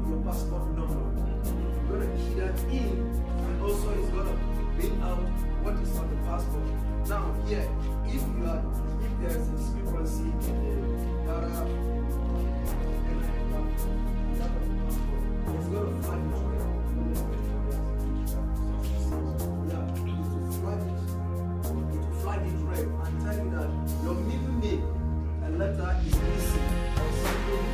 your passport number. You're going to key that in, and also it's going to bring out what is on the passport. Now here, if there is a discrepancy in the data, it's going to flag it. It will flag it red and tell you that your middle name and letter is missing or something.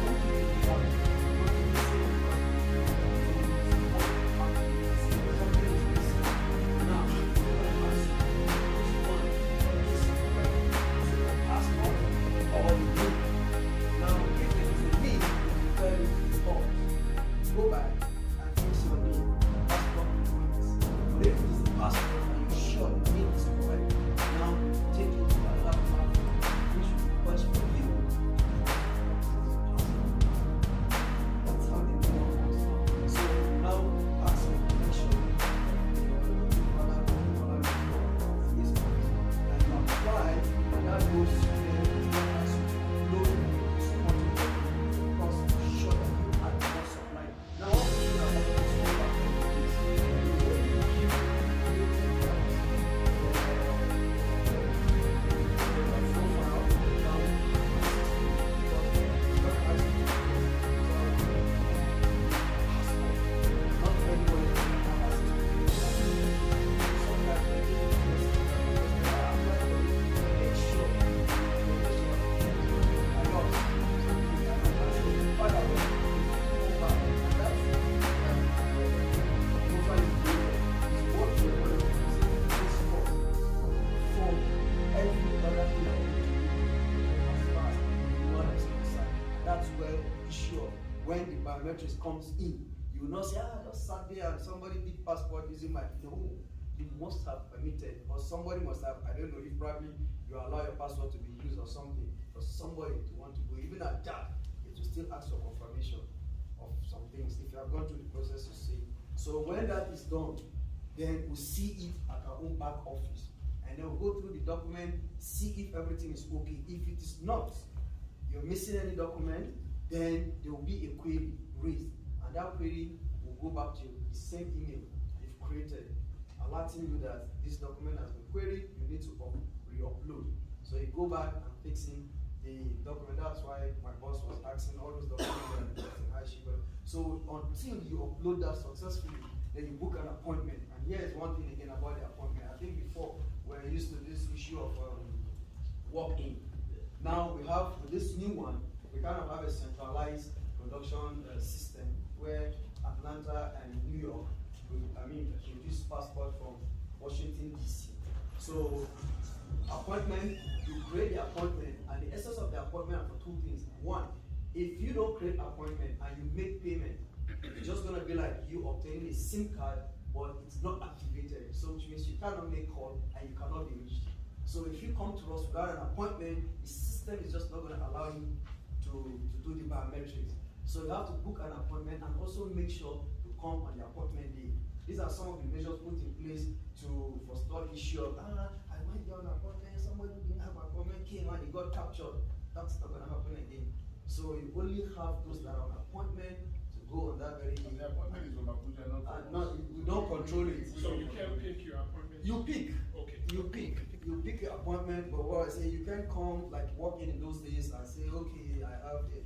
Go back and fix your name, passport documents. If it is a passport and you're sure the name is correct, now take it to another platform which will watch for you. That's how the law works now. So now pass your connection and you apply, and that goes to the load when the biometrics comes in, you will not say, I just sat there and somebody did passport using my, no, you must have permitted, or somebody must have, I don't know, if probably you allow your password to be used or something, for somebody to want to go, even at that, it will still ask for confirmation of some things. If you have gone through the process, you see. So when that is done, then we'll see it at our own back office. And then we'll go through the document, see if everything is okay. If it is not, you're missing any document, then there will be a query raised, and that query will go back to the same email you've created, alerting you that this document has been queried, you need to re-upload. So you go back and fixing the document. That's why my boss was asking all those documents and how she got. So until you upload that successfully, then you book an appointment. And here is one thing again about the appointment. I think before we're used to this issue of walk-in. Now we have, with this new one, we kind of have a centralized production system where Atlanta and New York, produce passport from Washington, D.C. So appointment, you create the appointment, and the essence of the appointment are for two things. One, if you don't create appointment and you make payment, it's just going to be like you obtaining a SIM card, but it's not activated. So which means you cannot make call and you cannot be reached. So if you come to us without an appointment, the system is just not going to allow you to do the biometrics. So you have to book an appointment and also make sure to come on the appointment day. These are some of the measures put in place to forestall issue of, I went there on appointment, somebody didn't have an appointment, came and he got captured. That's not going to happen again. So you only have those that are on appointment to go on that very day. The appointment is on Abuja, not we don't control it. So you can pick your appointment? You pick. Okay. You pick your appointment, but what I say, you can't come like walk in those days and say, okay, I have it.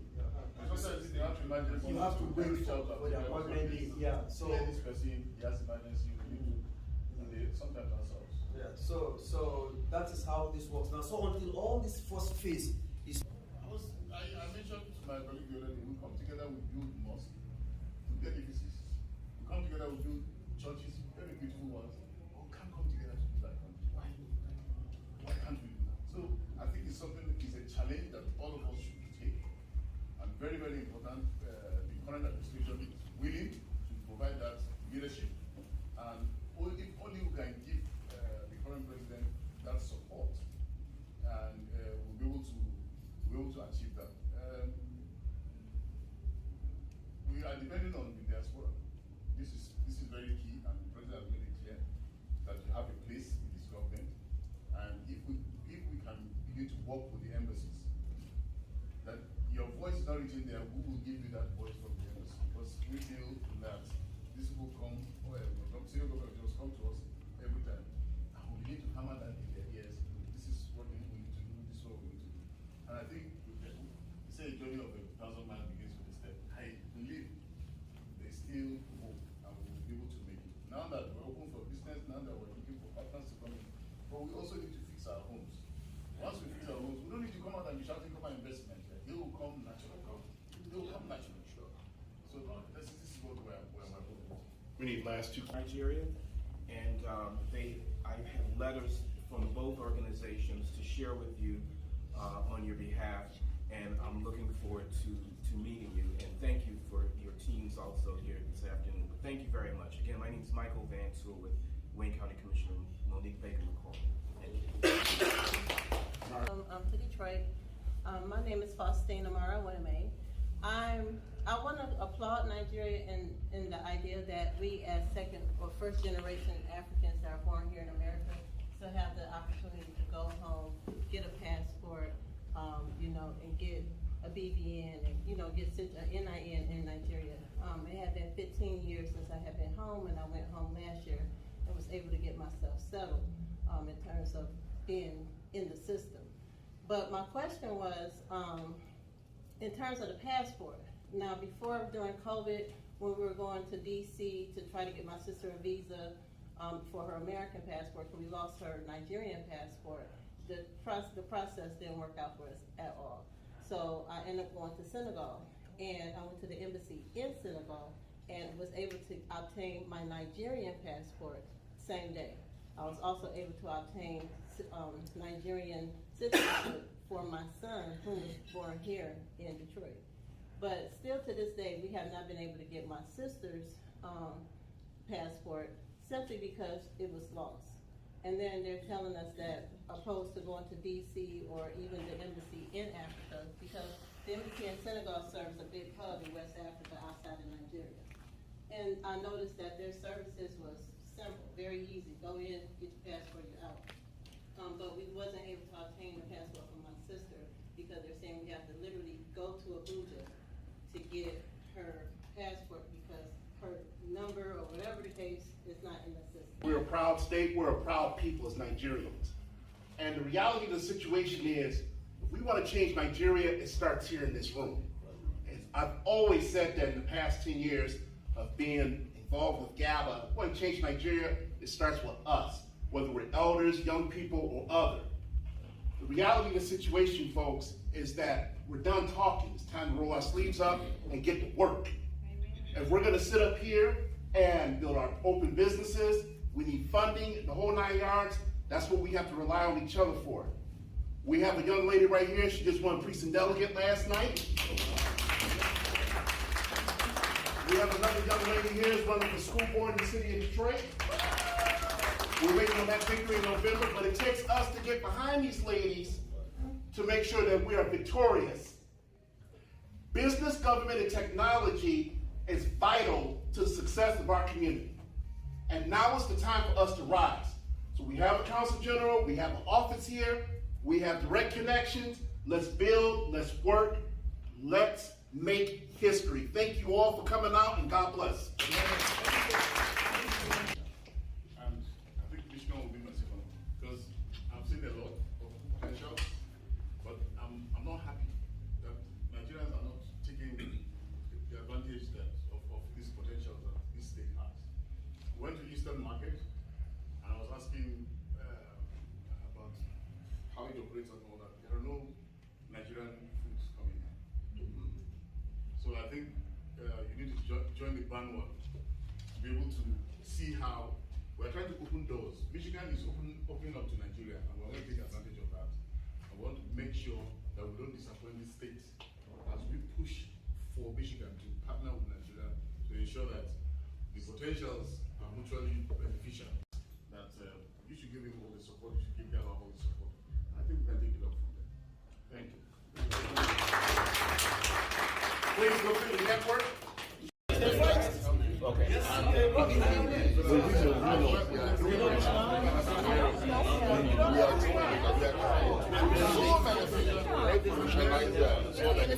You have to wait for the appointment day. Yeah. So this person, he has emergency, and they sometimes ourselves. Yeah. So that is how this works now. So until all this first phase is. I mentioned to my colleague the other day, we come together, we build mosques, we get edifices. We come together, we build churches, very beautiful ones. But we can't come together to do that. Why? Why can't we do that? So I think it's something that is a challenge that all of us should take. And very, very important, the current administration is willing to provide that leadership. And if only we can give the current president that support, and we'll be able to achieve that. We are depending on the diaspora. This is very key, and the president has made it clear that you have a place in this government. And if we can begin to work with the embassies, that your voice is not not written there, who will give you that voice from the embassy? Because we feel that these people come, from senior government just come to us every time. And we need to hammer that in their ears. This is what we need to do, this is what we need to do. And I think, say a journey of 1,000 miles begins with a step. I believe there's still hope and we will be able to make it. Now that we're open for business, now that we're looking for partners to come in, but we also need to fix our homes. Once we fix our homes, we don't need to come out and be shouting come and investment. They will come naturally. They will come naturally. Sure. So this is what we're hoping. We need last two. Nigeria, and I have letters from both organizations to share with you on your behalf, and I'm looking forward to meeting you, and thank you for your teams also here this afternoon. But thank you very much. Again, my name is Michael Van Tour with Wayne County Commissioner Monique Baker McCall. Thank you. To Detroit. My name is Faustina Mara Winame. I want to applaud Nigeria in the idea that we as second or first generation Africans that are born here in America still have the opportunity to go home, get a passport, and get a BVN and, get an NIN in Nigeria. It had been 15 years since I had been home, and I went home last year and was able to get myself settled in terms of being in the system. But my question was, in terms of the passport. Now, during COVID, when we were going to DC to try to get my sister a visa for her American passport, because we lost her Nigerian passport, the process didn't work out for us at all. So I ended up going to Senegal, and I went to the embassy in Senegal and was able to obtain my Nigerian passport same day. I was also able to obtain Nigerian citizenship for my son, who was born here in Detroit. But still to this day, we have not been able to get my sister's passport simply because it was lost. And then they're telling us that opposed to going to DC or even the embassy in Africa, because the embassy in Senegal serves a big hub in West Africa outside of Nigeria. And I noticed that their services was simple, very easy. Go in, get your passport, you're out. But we wasn't able to obtain the passport for my sister because they're saying we have to literally go to Abuja to get her passport because her number or whatever the case is not in the system. We're a proud state, we're a proud people as Nigerians. And the reality of the situation is, if we want to change Nigeria, it starts here in this room. As I've always said that in the past 10 years of being involved with GABA, if we want to change Nigeria, it starts with us, whether we're elders, young people, or other. The reality of the situation, folks, is that we're done talking. It's time to roll our sleeves up and get to work. If we're gonna sit up here and build our open businesses, we need funding, the whole 9 yards. That's what we have to rely on each other for. We have a young lady right here. She just won precinct delegate last night. We have another young lady here who's running for school board in the city of Detroit. We're waiting on that victory in November, but it takes us to get behind these ladies to make sure that we are victorious. Business, government, and technology is vital to the success of our community. And now is the time for us to rise. So we have a Consul-General, we have an office here, we have direct connections. Let's build, let's work, let's make history. Thank you all for coming out, and God bless. And I think Michigan will be my second one, because I've seen a lot of potential, but I'm not happy that Nigerians are not taking the advantage of these potentials that this state has. We went to Eastern Market, and I was asking about how it operates and all that. There are no Nigerian foods coming in. So I think you need to join the bandwagon to be able to see how we're trying to open doors. Michigan is opening up to Nigeria, and we're going to take advantage of that. I want to make sure that we don't disappoint the state as we push for Michigan to partner with Nigeria to ensure that the potentials are mutually beneficial. That you should give him all the support, you should give Gala all the support. I think we can take it up from there. Thank you. Please go through the network. Okay. Like that. So that